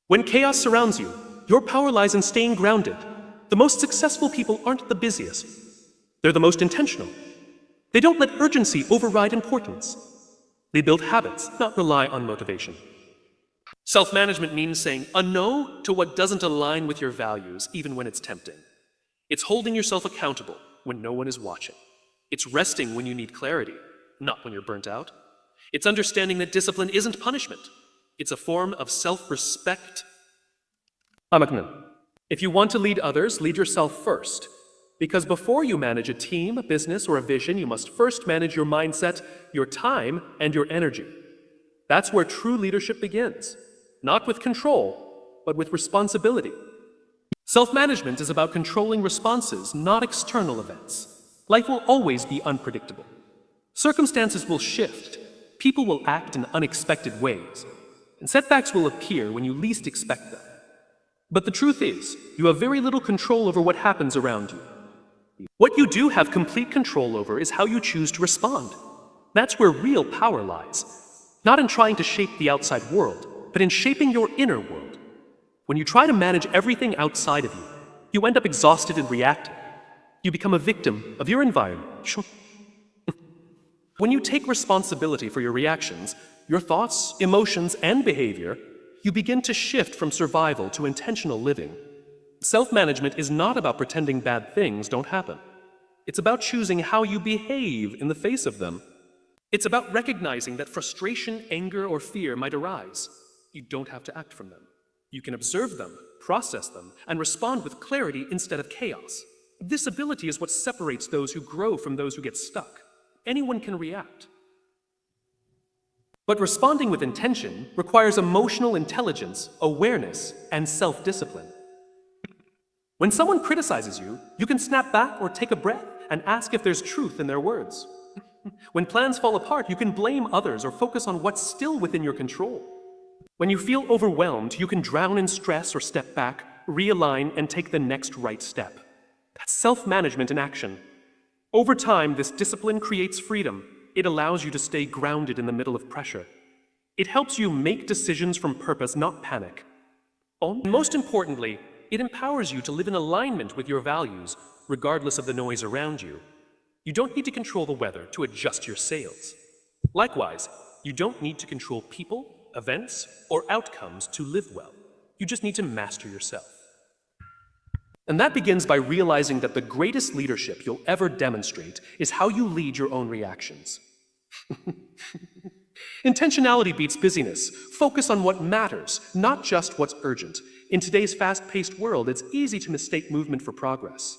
When chaos surrounds you, your power lies in staying grounded. The most successful people aren't the busiest. They're the most intentional. They don't let urgency override importance. They build habits, not rely on motivation. Self-management means saying a no to what doesn't align with your values, even when it's tempting. It's holding yourself accountable when no one is watching. It's resting when you need clarity, not when you're burnt out. It's understanding that discipline isn't punishment. It's a form of self-respect. If you want to lead others, lead yourself first. Because before you manage a team, a business, or a vision, you must first manage your mindset, your time, and your energy. That's where true leadership begins. Not with control, but with responsibility. Self-management is about controlling responses, not external events. Life will always be unpredictable. Circumstances will shift. People will act in unexpected ways. And setbacks will appear when you least expect them. But the truth is, you have very little control over what happens around you. What you do have complete control over is how you choose to respond. That's where real power lies. Not in trying to shape the outside world, but in shaping your inner world. When you try to manage everything outside of you, you end up exhausted and reactive. You become a victim of your environment. When you take responsibility for your reactions, your thoughts, emotions, and behavior, you begin to shift from survival to intentional living. Self-management is not about pretending bad things don't happen. It's about choosing how you behave in the face of them. It's about recognizing that frustration, anger, or fear might arise. You don't have to act from them. You can observe them, process them, and respond with clarity instead of chaos. This ability is what separates those who grow from those who get stuck. Anyone can react. But responding with intention requires emotional intelligence, awareness, and self-discipline. When someone criticizes you, you can snap back or take a breath and ask if there's truth in their words. When plans fall apart, you can blame others or focus on what's still within your control. When you feel overwhelmed, you can drown in stress or step back, realign, and take the next right step. That's self-management in action. Over time, this discipline creates freedom. It allows you to stay grounded in the middle of pressure. It helps you make decisions from purpose, not panic. And most importantly, it empowers you to live in alignment with your values, regardless of the noise around you. You don't need to control the weather to adjust your sails. Likewise, you don't need to control people, events, or outcomes to live well. You just need to master yourself. And that begins by realizing that the greatest leadership you'll ever demonstrate is how you lead your own reactions. Intentionality beats busyness. Focus on what matters, not just what's urgent. In today's fast-paced world, it's easy to mistake movement for progress.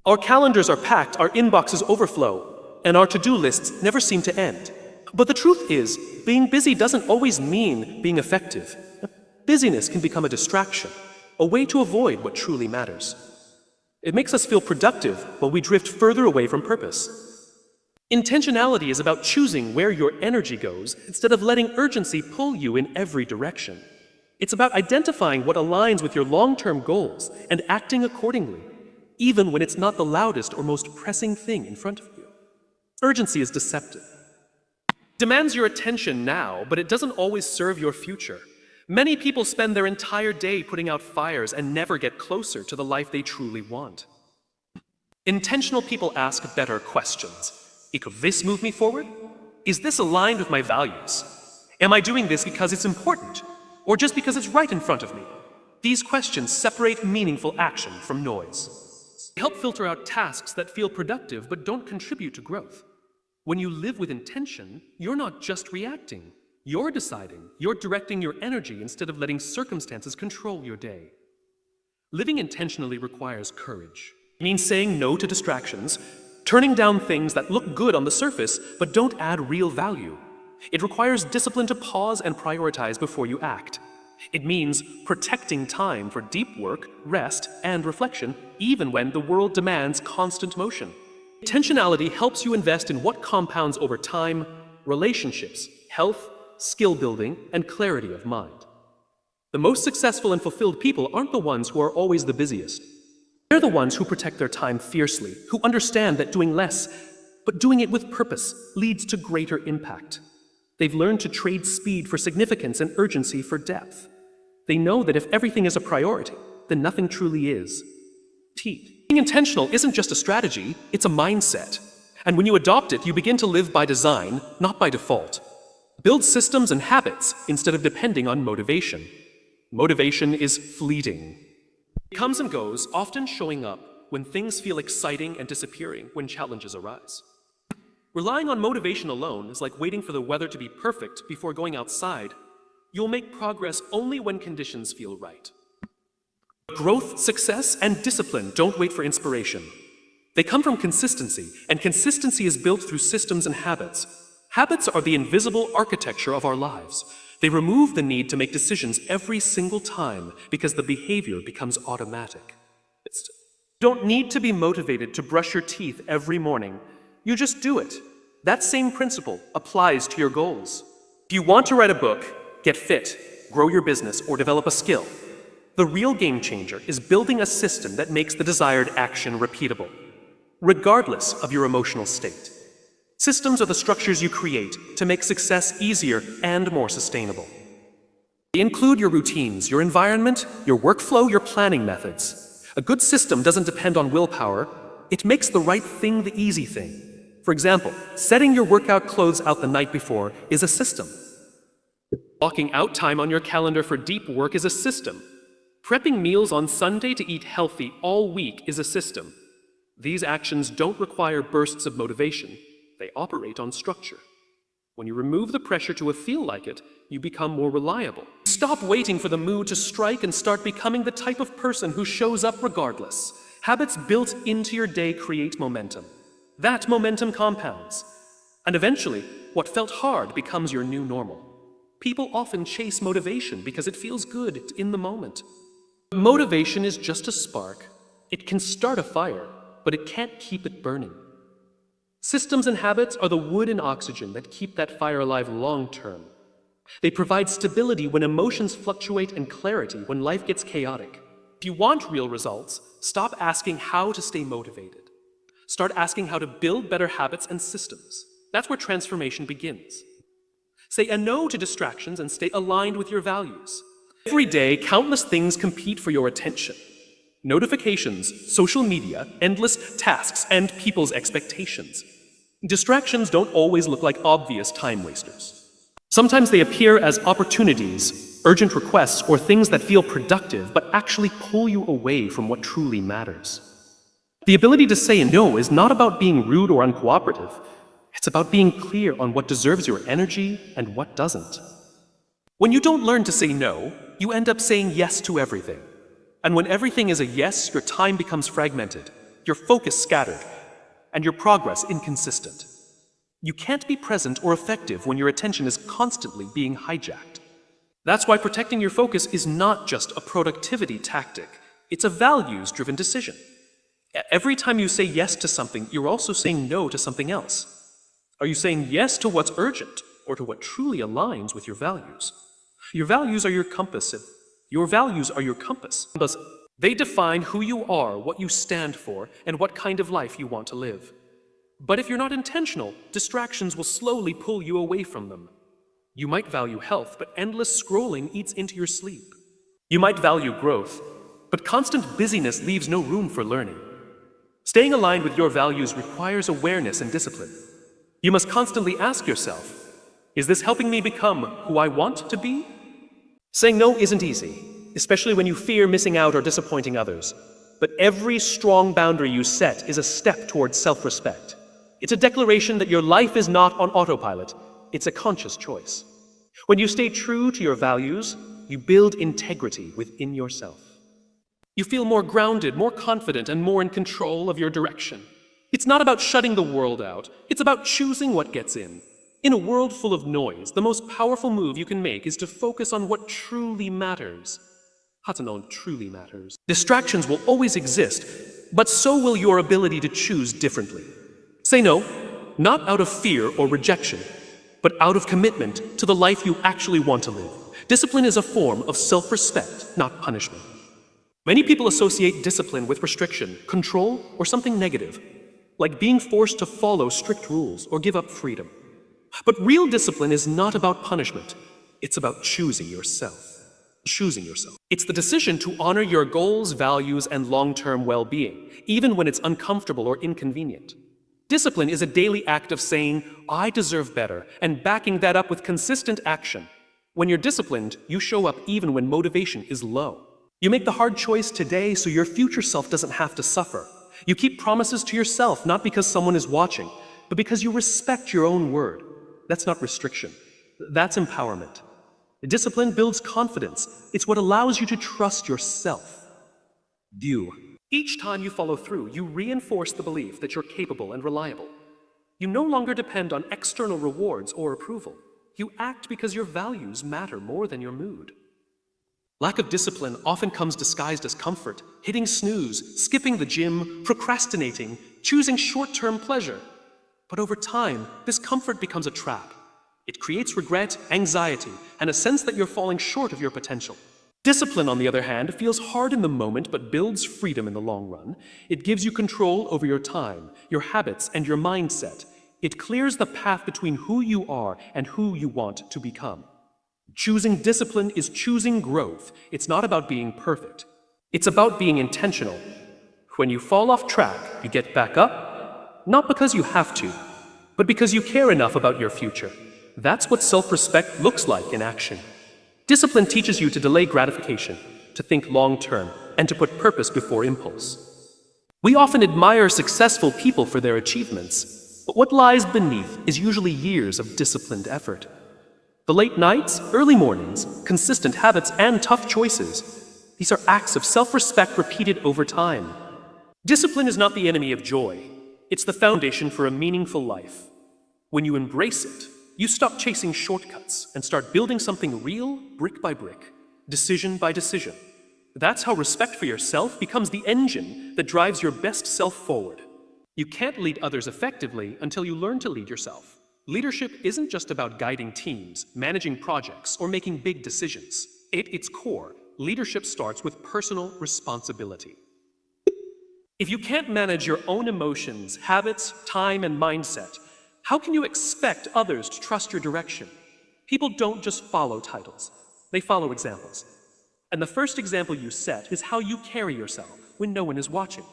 Our calendars are packed, our inboxes overflow, and our to-do lists never seem to end. But the truth is, being busy doesn't always mean being effective. Busyness can become a distraction, a way to avoid what truly matters. It makes us feel productive while we drift further away from purpose. Intentionality is about choosing where your energy goes instead of letting urgency pull you in every direction. It's about identifying what aligns with your long-term goals and acting accordingly, even when it's not the loudest or most pressing thing in front of you. Urgency is deceptive. It demands your attention now, but it doesn't always serve your future. Many people spend their entire day putting out fires and never get closer to the life they truly want. Intentional people ask better questions. Could this move me forward? Is this aligned with my values? Am I doing this because it's important, or just because it's right in front of me? These questions separate meaningful action from noise. They help filter out tasks that feel productive but don't contribute to growth. When you live with intention, you're not just reacting. You're deciding. You're directing your energy instead of letting circumstances control your day. Living intentionally requires courage. It means saying no to distractions, turning down things that look good on the surface but don't add real value. It requires discipline to pause and prioritize before you act. It means protecting time for deep work, rest, and reflection, even when the world demands constant motion. Intentionality helps you invest in what compounds over time: relationships, health, skill building, and clarity of mind. The most successful and fulfilled people aren't the ones who are always the busiest. They're the ones who protect their time fiercely, who understand that doing less, but doing it with purpose, leads to greater impact. They've learned to trade speed for significance and urgency for depth. They know that if everything is a priority, then nothing truly is. Being intentional isn't just a strategy, it's a mindset. And when you adopt it, you begin to live by design, not by default. Build systems and habits instead of depending on motivation. Motivation is fleeting. It comes and goes, often showing up when things feel exciting and disappearing when challenges arise. Relying on motivation alone is like waiting for the weather to be perfect before going outside. You'll make progress only when conditions feel right. Growth, success, and discipline don't wait for inspiration. They come from consistency, and consistency is built through systems and habits. Habits are the invisible architecture of our lives. They remove the need to make decisions every single time because the behavior becomes automatic. You don't need to be motivated to brush your teeth every morning. You just do it. That same principle applies to your goals. If you want to write a book, get fit, grow your business, or develop a skill, the real game changer is building a system that makes the desired action repeatable, regardless of your emotional state. Systems are the structures you create to make success easier and more sustainable. They include your routines, your environment, your workflow, your planning methods. A good system doesn't depend on willpower. It makes the right thing the easy thing. For example, setting your workout clothes out the night before is a system. Blocking out time on your calendar for deep work is a system. Prepping meals on Sunday to eat healthy all week is a system. These actions don't require bursts of motivation. They operate on structure. When you remove the pressure to feel like it, you become more reliable. Stop waiting for the mood to strike and start becoming the type of person who shows up regardless. Habits built into your day create momentum. That momentum compounds. And eventually, what felt hard becomes your new normal. People often chase motivation because it feels good in the moment. Motivation is just a spark. It can start a fire, but it can't keep it burning. Systems and habits are the wood and oxygen that keep that fire alive long term. They provide stability when emotions fluctuate and clarity when life gets chaotic. If you want real results, stop asking how to stay motivated. Start asking how to build better habits and systems. That's where transformation begins. Say a no to distractions and stay aligned with your values. Every day, countless things compete for your attention. Notifications, social media, endless tasks, and people's expectations. Distractions don't always look like obvious time wasters. Sometimes they appear as opportunities, urgent requests, or things that feel productive but actually pull you away from what truly matters. The ability to say no is not about being rude or uncooperative. It's about being clear on what deserves your energy and what doesn't. When you don't learn to say no, you end up saying yes to everything. And when everything is a yes, your time becomes fragmented, your focus scattered, and your progress inconsistent. You can't be present or effective when your attention is constantly being hijacked. That's why protecting your focus is not just a productivity tactic, it's a values-driven decision. Every time you say yes to something, you're also saying no to something else. Are you saying yes to what's urgent or to what truly aligns with your values? Your values are your compass. Your values are your compass. They define who you are, what you stand for, and what kind of life you want to live. But if you're not intentional, distractions will slowly pull you away from them. You might value health, but endless scrolling eats into your sleep. You might value growth, but constant busyness leaves no room for learning. Staying aligned with your values requires awareness and discipline. You must constantly ask yourself, is this helping me become who I want to be? Saying no isn't easy, especially when you fear missing out or disappointing others. But every strong boundary you set is a step towards self-respect. It's a declaration that your life is not on autopilot. It's a conscious choice. When you stay true to your values, you build integrity within yourself. You feel more grounded, more confident, and more in control of your direction. It's not about shutting the world out. It's about choosing what gets in. In a world full of noise, the most powerful move you can make is to focus on what truly matters. Truly matters. Distractions will always exist, but so will your ability to choose differently. Say no, not out of fear or rejection, but out of commitment to the life you actually want to live. Discipline is a form of self-respect, not punishment. Many people associate discipline with restriction, control, or something negative, like being forced to follow strict rules or give up freedom. But real discipline is not about punishment. It's about choosing yourself. choosing yourself. It's the decision to honor your goals, values, and long-term well-being, even when it's uncomfortable or inconvenient. Discipline is a daily act of saying, I deserve better, and backing that up with consistent action. When you're disciplined, you show up even when motivation is low. You make the hard choice today so your future self doesn't have to suffer. You keep promises to yourself not because someone is watching, but because you respect your own word. That's not restriction. That's empowerment. Discipline builds confidence. It's what allows you to trust yourself. Each time you follow through, you reinforce the belief that you're capable and reliable. You no longer depend on external rewards or approval. You act because your values matter more than your mood. Lack of discipline often comes disguised as comfort, hitting snooze, skipping the gym, procrastinating, choosing short-term pleasure. But over time, this comfort becomes a trap. It creates regret, anxiety, and a sense that you're falling short of your potential. Discipline, on the other hand, feels hard in the moment but builds freedom in the long run. It gives you control over your time, your habits, and your mindset. It clears the path between who you are and who you want to become. Choosing discipline is choosing growth. It's not about being perfect. It's about being intentional. When you fall off track, you get back up, not because you have to, but because you care enough about your future. That's what self-respect looks like in action. Discipline teaches you to delay gratification, to think long-term, and to put purpose before impulse. We often admire successful people for their achievements, but what lies beneath is usually years of disciplined effort. The late nights, early mornings, consistent habits, and tough choices, these are acts of self-respect repeated over time. Discipline is not the enemy of joy. It's the foundation for a meaningful life. When you embrace it, you stop chasing shortcuts and start building something real, brick by brick, decision by decision. That's how respect for yourself becomes the engine that drives your best self forward. You can't lead others effectively until you learn to lead yourself. Leadership isn't just about guiding teams, managing projects, or making big decisions. At its core, leadership starts with personal responsibility. If you can't manage your own emotions, habits, time, and mindset, how can you expect others to trust your direction? People don't just follow titles. They follow examples. And the first example you set is how you carry yourself when no one is watching.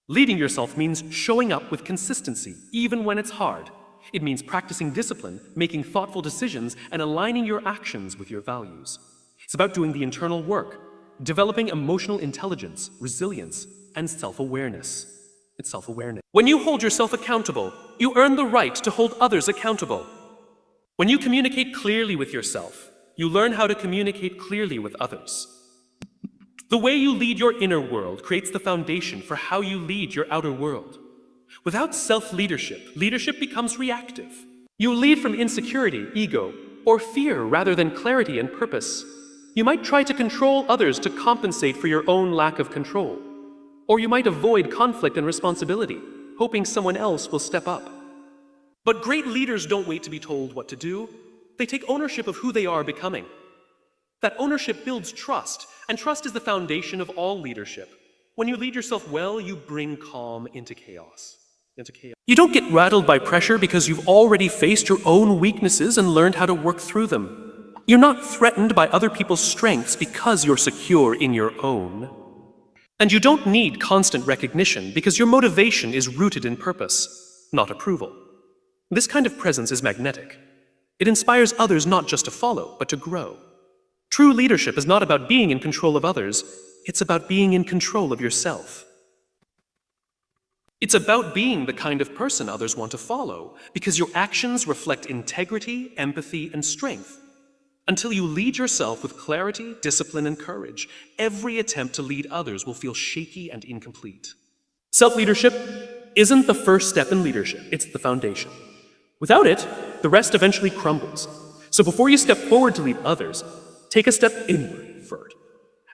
Leading yourself means showing up with consistency, even when it's hard. It means practicing discipline, making thoughtful decisions, and aligning your actions with your values. It's about doing the internal work, developing emotional intelligence, resilience, and self-awareness. It's self-awareness. When you hold yourself accountable, you earn the right to hold others accountable. When you communicate clearly with yourself, you learn how to communicate clearly with others. The way you lead your inner world creates the foundation for how you lead your outer world. Without self-leadership, leadership becomes reactive. You lead from insecurity, ego, or fear rather than clarity and purpose. You might try to control others to compensate for your own lack of control. Or you might avoid conflict and responsibility, hoping someone else will step up. But great leaders don't wait to be told what to do. They take ownership of who they are becoming. That ownership builds trust, and trust is the foundation of all leadership. When you lead yourself well, you bring calm into chaos. You don't get rattled by pressure because you've already faced your own weaknesses and learned how to work through them. You're not threatened by other people's strengths because you're secure in your own. And you don't need constant recognition because your motivation is rooted in purpose, not approval. This kind of presence is magnetic. It inspires others not just to follow, but to grow. True leadership is not about being in control of others, it's about being in control of yourself. It's about being the kind of person others want to follow, because your actions reflect integrity, empathy, and strength. Until you lead yourself with clarity, discipline, and courage, every attempt to lead others will feel shaky and incomplete. Self-leadership isn't the first step in leadership, it's the foundation. Without it, the rest eventually crumbles. So before you step forward to lead others, take a step inward first.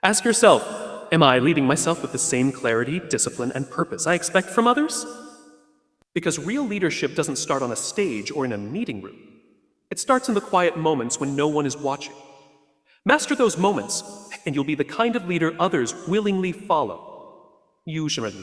Ask yourself, am I leading myself with the same clarity, discipline, and purpose I expect from others? Because real leadership doesn't start on a stage or in a meeting room. It starts in the quiet moments when no one is watching. Master those moments, and you'll be the kind of leader others willingly follow. Usually.